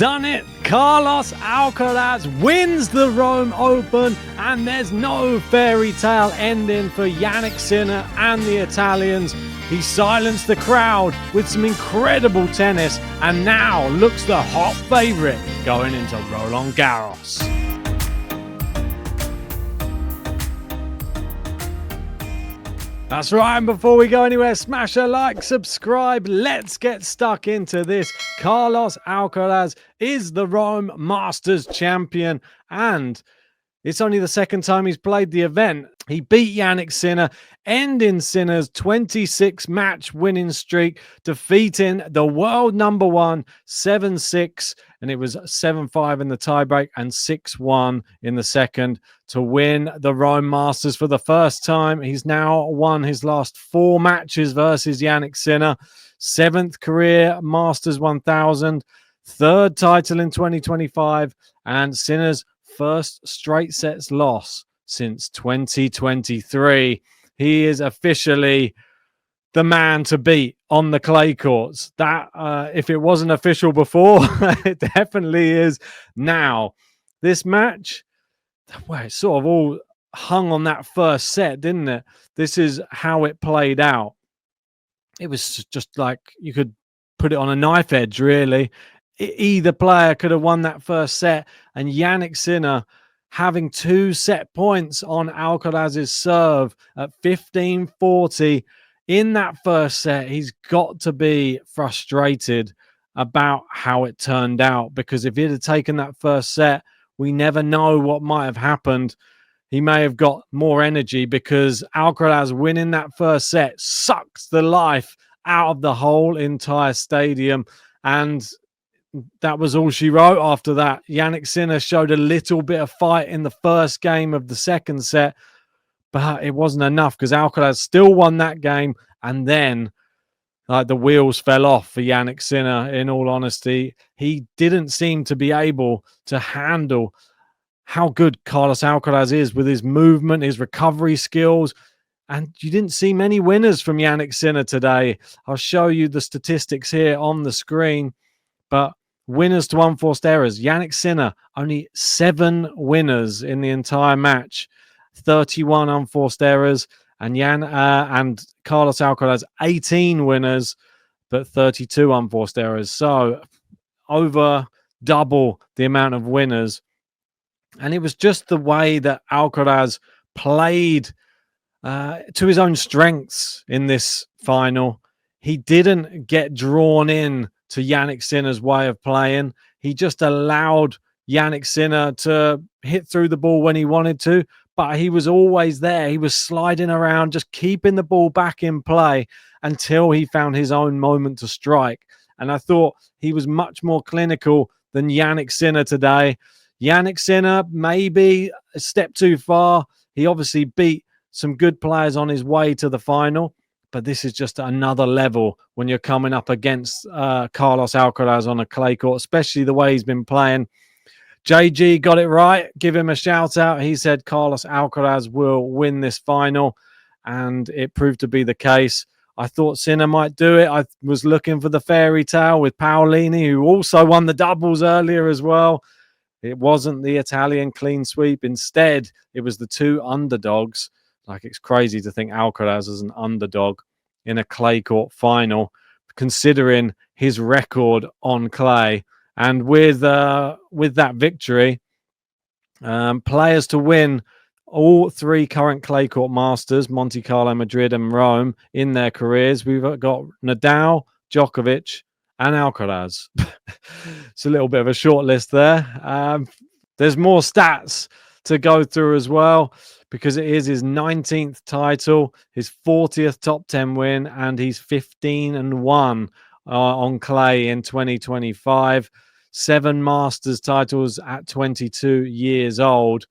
done it. Carlos Alcaraz wins the Rome Open, and there's no fairy tale ending for Jannik Sinner and the Italians. He silenced the crowd with some incredible tennis and now looks the hot favourite going into Roland Garros. That's right, and before we go anywhere, smash a like, subscribe. Let's get stuck into this. Carlos Alcaraz is the Rome Masters champion, and it's only the second time he's played the event. He beat Jannik Sinner, ending Sinner's 26-match winning streak, defeating the world number one 7-6, and it was 7-5 in the tiebreak and 6-1 in the second to win the Rome Masters for the first time. He's now won his last 4 matches versus Jannik Sinner. 7th career Masters 1000, 3rd title in 2025, and Sinner's first straight sets loss since 2023. He is officially the man to beat on the clay courts. That, if it wasn't official before, it definitely is now. This match, well, it sort of all hung on that first set, didn't it? This is how it played out. It was just like you could put it on a knife edge, really. Either player could have won that first set, and Jannik Sinner having 2 set points on Alcaraz's serve at 15-40 in that first set. He's got to be frustrated about how it turned out, because if he'd have taken that first set, we never know what might have happened. He may have got more energy, because Alcaraz winning that first set sucks the life out of the whole entire stadium, and that was all she wrote after that. Jannik Sinner showed a little bit of fight in the first game of the second set, but it wasn't enough, because Alcaraz still won that game, and then the wheels fell off for Jannik Sinner, in all honesty. He didn't seem to be able to handle how good Carlos Alcaraz is with his movement, his recovery skills, and you didn't see many winners from Jannik Sinner today. I'll show you the statistics here on the screen, but winners to unforced errors. Jannik Sinner, only 7 winners in the entire match, 31 unforced errors, and Carlos Alcaraz, 18 winners, but 32 unforced errors. So over double the amount of winners. And it was just the way that Alcaraz played to his own strengths in this final. He didn't get drawn in to Jannik Sinner's way of playing. He just allowed Jannik Sinner to hit through the ball when he wanted to, but he was always there. He was sliding around, just keeping the ball back in play until he found his own moment to strike. And I thought he was much more clinical than Jannik Sinner today. Jannik Sinner, maybe a step too far. He obviously beat some good players on his way to the final, but this is just another level when you're coming up against Carlos Alcaraz on a clay court, especially the way he's been playing. JG got it right. Give him a shout out. He said Carlos Alcaraz will win this final, and it proved to be the case. I thought Sinner might do it. I was looking for the fairy tale with Paolini, who also won the doubles earlier as well. It wasn't the Italian clean sweep. Instead, it was the 2 underdogs. Like, it's crazy to think Alcaraz is an underdog in a clay court final, considering his record on clay. And with that victory, players to win all 3 current clay court masters, Monte Carlo, Madrid and Rome, in their careers. We've got Nadal, Djokovic and Alcaraz. It's a little bit of a short list there. There's more stats to go through as well, because it is his 19th title, his 40th top 10 win, and he's 15-1 on clay in 2025. 7 Masters titles at 22 years old.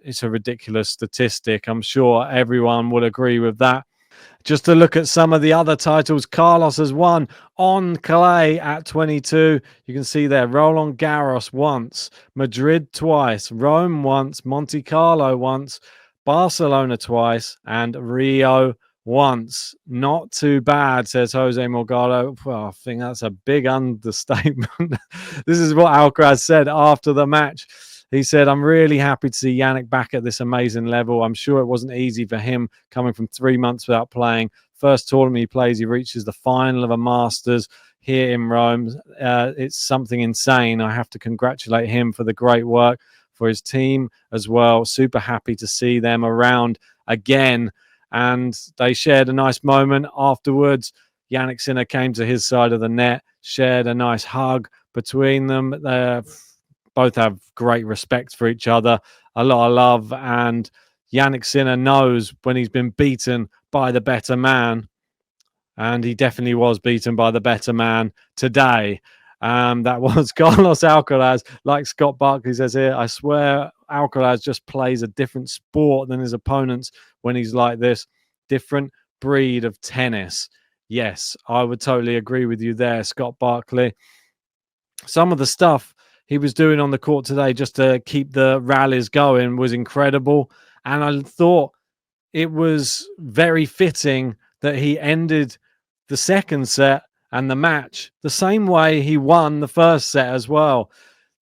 It's a ridiculous statistic. I'm sure everyone would agree with that. Just to look at some of the other titles Carlos has won on clay at 22. You can see there, Roland Garros once, Madrid twice, Rome once, Monte Carlo once, Barcelona twice, and Rio once. Not too bad, says Jose Morgado. Well, I think that's a big understatement. This is what Alcaraz said after the match. He said, I'm really happy to see Jannik back at this amazing level. I'm sure it wasn't easy for him coming from 3 months without playing. First tournament he plays, he reaches the final of a Masters here in Rome. It's something insane. I have to congratulate him for the great work, for his team as well. Super happy to see them around again. And they shared a nice moment afterwards. Jannik Sinner came to his side of the net, shared a nice hug between them. They both have great respect for each other, a lot of love. And Jannik Sinner knows when he's been beaten by the better man. And he definitely was beaten by the better man today. That was Carlos Alcaraz. Like Scott Barkley says here, I swear Alcaraz just plays a different sport than his opponents when he's like this. Different breed of tennis. Yes, I would totally agree with you there, Scott Barkley. Some of the stuff he was doing on the court today just to keep the rallies going was incredible. And I thought it was very fitting that he ended the second set and the match the same way he won the first set as well.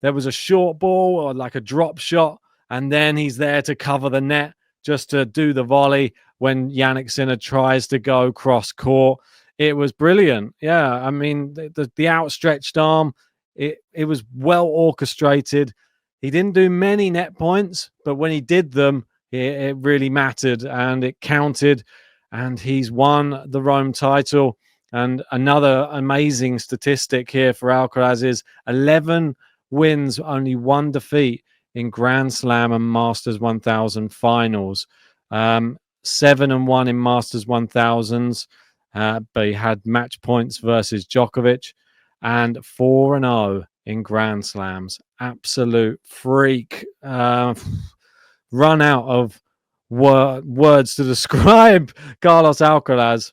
There was a short ball or like a drop shot, and then he's there to cover the net just to do the volley when Jannik Sinner tries to go cross court. It was brilliant. Yeah, I mean, the outstretched arm, it was well orchestrated. He didn't do many net points, but when he did them, it really mattered and it counted. And he's won the Rome title. And another amazing statistic here for Alcaraz is 11 wins, only 1 defeat in Grand Slam and Masters 1000 finals. 7-1 in Masters 1000s, but he had match points versus Djokovic, and 4-0 in Grand Slams. Absolute freak. Run out of words to describe Carlos Alcaraz.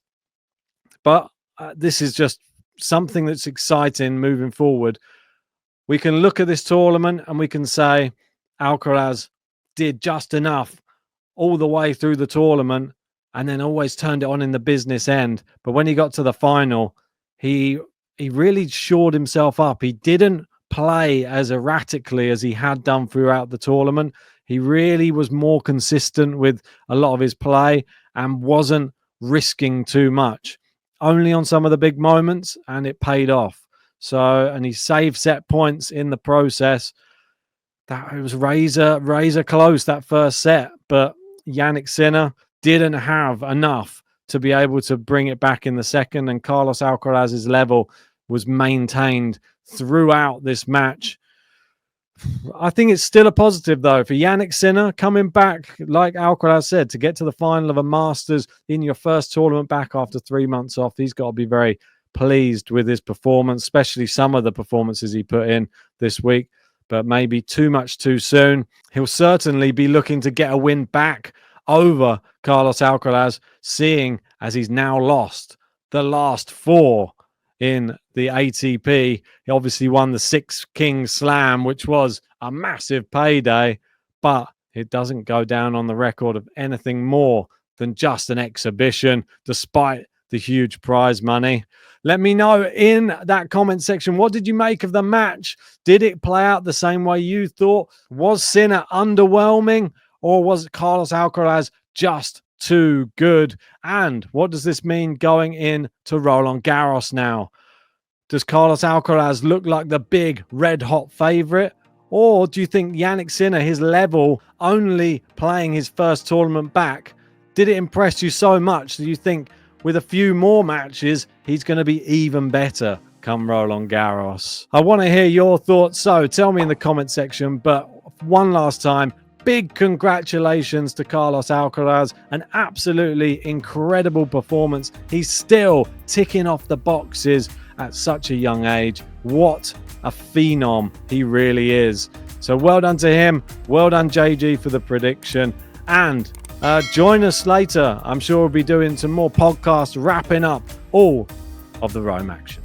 But this is just something that's exciting moving forward. We can look at this tournament and we can say Alcaraz did just enough all the way through the tournament and then always turned it on in the business end. But when he got to the final, he really shored himself up. He didn't play as erratically as he had done throughout the tournament. He really was more consistent with a lot of his play and wasn't risking too much. Only on some of the big moments, and it paid off. So, and he saved set points in the process. That was razor close, that first set. But Jannik Sinner didn't have enough to be able to bring it back in the second, and Carlos Alcaraz's level was maintained throughout this match. I think it's still a positive, though, for Jannik Sinner coming back, like Alcaraz said, to get to the final of a Masters in your first tournament back after 3 months off. He's got to be very pleased with his performance, especially some of the performances he put in this week, but maybe too much too soon. He'll certainly be looking to get a win back over Carlos Alcaraz, seeing as he's now lost the last 4 in the ATP. He obviously won the 6 Kings Slam, which was a massive payday, but it doesn't go down on the record of anything more than just an exhibition, despite the huge prize money. Let me know in that comment section, what did you make of the match? Did it play out the same way you thought? Was Sinner underwhelming, or was Carlos Alcaraz just too good? And what does this mean going into Roland Garros now? Does Carlos Alcaraz look like the big red-hot favourite? Or do you think Jannik Sinner, his level, only playing his first tournament back, did it impress you so much that you think with a few more matches, he's going to be even better come Roland Garros? I want to hear your thoughts, so tell me in the comment section. But one last time, big congratulations to Carlos Alcaraz. An absolutely incredible performance. He's still ticking off the boxes at such a young age. What a phenom he really is. So well done to him. Well done, JG, for the prediction. And join us later. I'm sure we'll be doing some more podcasts, wrapping up all of the Rome action.